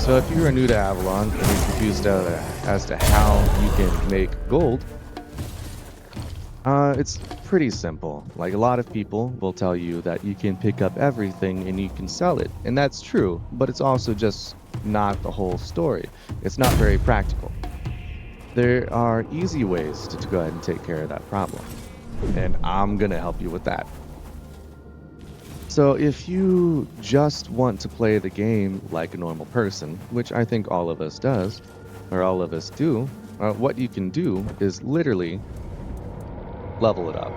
So if you're new to Avalon and you're confused as to how you can make gold, it's pretty simple. Like a lot of people will tell you that you can pick up everything and you can sell it. And that's true, but it's also just not the whole story. It's not very practical. There are easy ways to go ahead and take care of that problem. And I'm going to help you with that. So if you just want to play the game like a normal person, which I think all of us does, or all of us do, what you can do is literally level it up.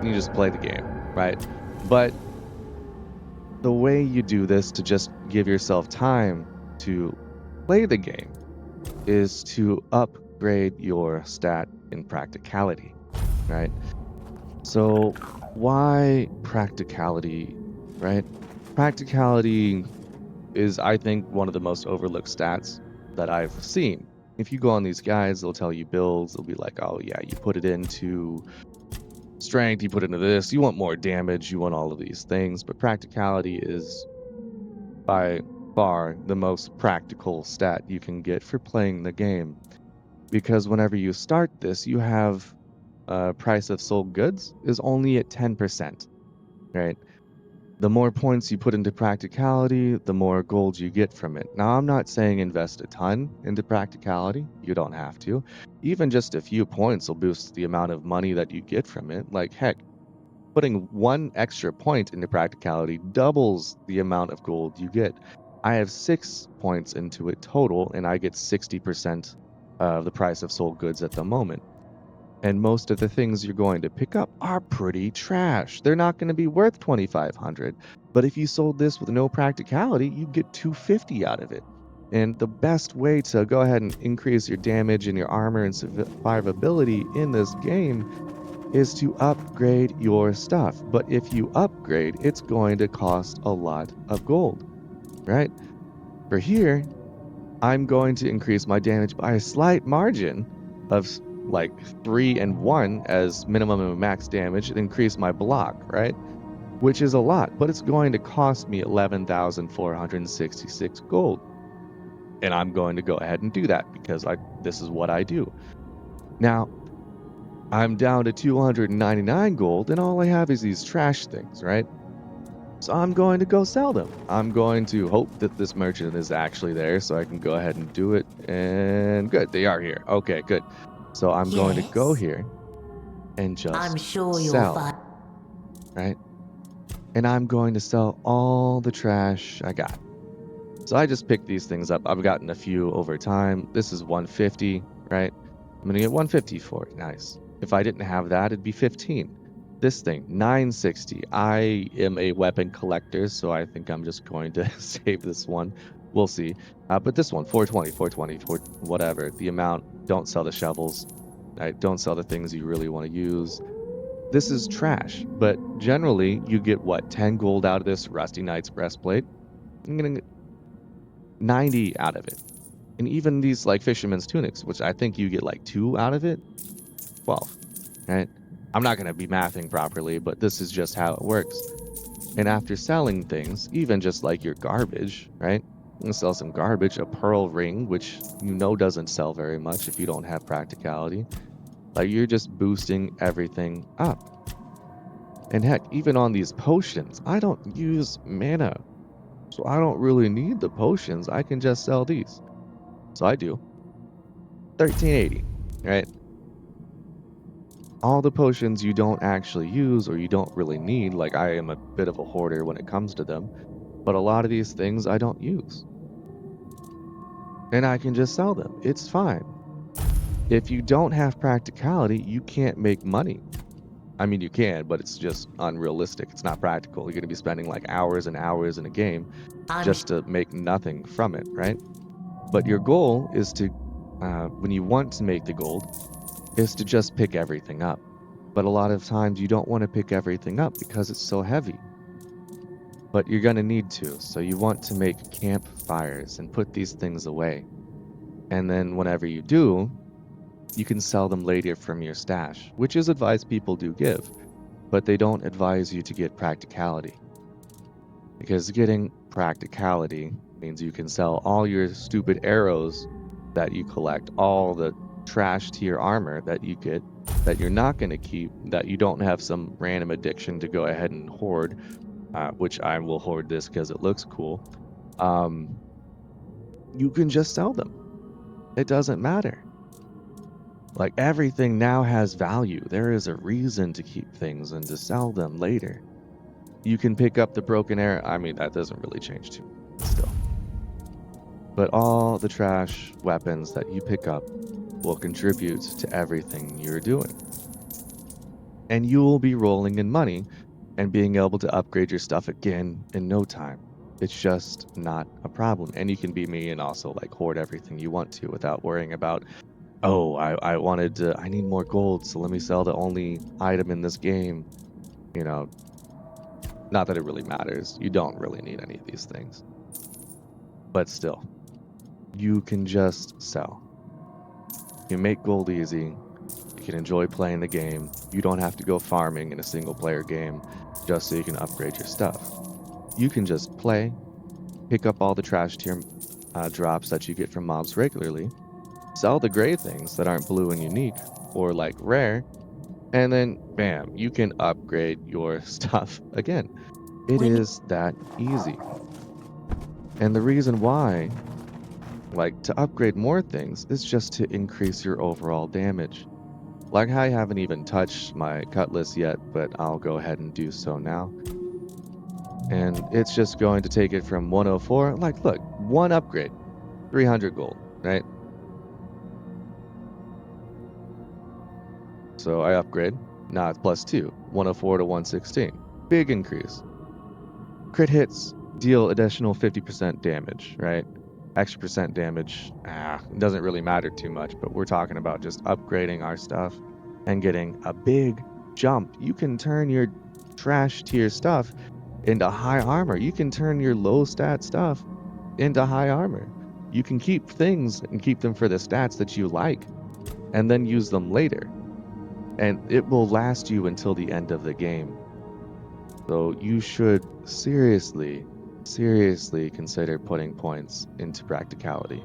You just play the game, right? But the way you do this to just give yourself time to play the game is to upgrade your stat in practicality, right? So why practicality, right? Practicality is, I think, one of the most overlooked stats that I've seen. If you go on these guides, they'll tell you builds. They'll be like, oh yeah, you put it into strength, you put it into this, you want more damage, you want all of these things. But practicality is by far the most practical stat you can get for playing the game. Because whenever you start this, you have price of sold goods is only at 10%, right? The more points you put into practicality, the more gold you get from it. Now, I'm not saying invest a ton into practicality. You don't have to. Even just a few points will boost the amount of money that you get from it. Like, heck, putting one extra point into practicality doubles the amount of gold you get. I have 6 points into it total, and I get 60% of the price of sold goods at the moment. And most of the things you're going to pick up are pretty trash. They're not going to be worth 2,500. But if you sold this with no practicality, you get 250 out of it. And the best way to go ahead and increase your damage and your armor and survivability in this game is to upgrade your stuff. But if you upgrade, it's going to cost a lot of gold, right? For here, I'm going to increase my damage by a slight margin of like 3 and 1 as minimum and max damage and increase my block, right? Which is a lot, but it's going to cost me 11,466 gold. And I'm going to go ahead and do that because this is what I do. Now, I'm down to 299 gold and all I have is these trash things, right? So I'm going to go sell them. I'm going to hope that this merchant is actually there so I can go ahead and do it. And good, they are here. Okay, good. So I'm going to go here and just I'm sure you'll sell, find. right? And I'm going to sell all the trash I got. So I just picked these things up. I've gotten a few over time. This is 150, right? I'm going to get 150 for it. Nice. If I didn't have that, it'd be 15. This thing, 960. I am a weapon collector, so I think I'm just going to save this one. We'll see. But this one, 420, whatever. The amount, don't sell the shovels. Right? Don't sell the things you really want to use. This is trash, but generally you get what, 10 gold out of this Rusty Knight's breastplate. I'm gonna get 90 out of it. And even these like fisherman's tunics, which I think you get like 2 out of it, 12, right? I'm not gonna be mathing properly, but this is just how it works. And after selling things, even just like your garbage, right? I'm gonna sell some garbage, a pearl ring, which you know doesn't sell very much if you don't have practicality. Like you're just boosting everything up. And heck, even on these potions, I don't use mana. So I don't really need the potions. I can just sell these. So I do. 1380, right? All the potions you don't actually use or you don't really need, like I am a bit of a hoarder when it comes to them, but a lot of these things I don't use. And I can just sell them. It's fine. If you don't have practicality, you can't make money. I mean, you can, but it's just unrealistic. It's not practical. You're going to be spending like hours and hours in a game just to make nothing from it, right? But your goal is to, when you want to make the gold, is to just pick everything up. But a lot of times you don't want to pick everything up because it's so heavy. But you're going to need to. So you want to make campfires and put these things away. And then whenever you do, you can sell them later from your stash, which is advice people do give, but they don't advise you to get practicality. Because getting practicality Means you can sell all your stupid arrows that you collect, all the trash tier armor that you get that you're not going to keep, that you don't have some random addiction to go ahead and hoard, which I will hoard this because it looks cool. Um, you can just sell them. It doesn't matter. Like everything now has value. There is a reason to keep things and to sell them later. You can pick up the broken arrow. I mean, that doesn't really change too much still. But all the trash weapons that you pick up will contribute to everything you're doing. And you will be rolling in money and being able to upgrade your stuff again in no time. It's just not a problem. And you can be me and also like hoard everything you want to without worrying about, oh, I need more gold, so let me sell the only item in this game. You know, not that it really matters. You don't really need any of these things. But still, you can just sell. You make gold easy. You can enjoy playing the game. You don't have to go farming in a single player game just so you can upgrade your stuff. You can just play, pick up all the trash tier drops that you get from mobs regularly, sell the gray things that aren't blue and unique or like rare, and then bam, you can upgrade your stuff again. It When is that easy. And the reason why, like to upgrade more things, is just to increase your overall damage. Like I haven't even touched my cutlass yet, but I'll go ahead and do so now. And it's just going to take it from 104. Like, look, one upgrade, 300 gold, right? So I upgrade. Now it's plus 2, 104 to 116. Big increase. Crit hits deal additional 50% damage, right? Extra percent damage, doesn't really matter too much, but we're talking about just upgrading our stuff and getting a big jump. You can turn your trash tier stuff into high armor. You can turn your low stat stuff into high armor. You can keep things and keep them for the stats that you like and then use them later. And it will last you until the end of the game. So you should seriously consider putting points into practicality.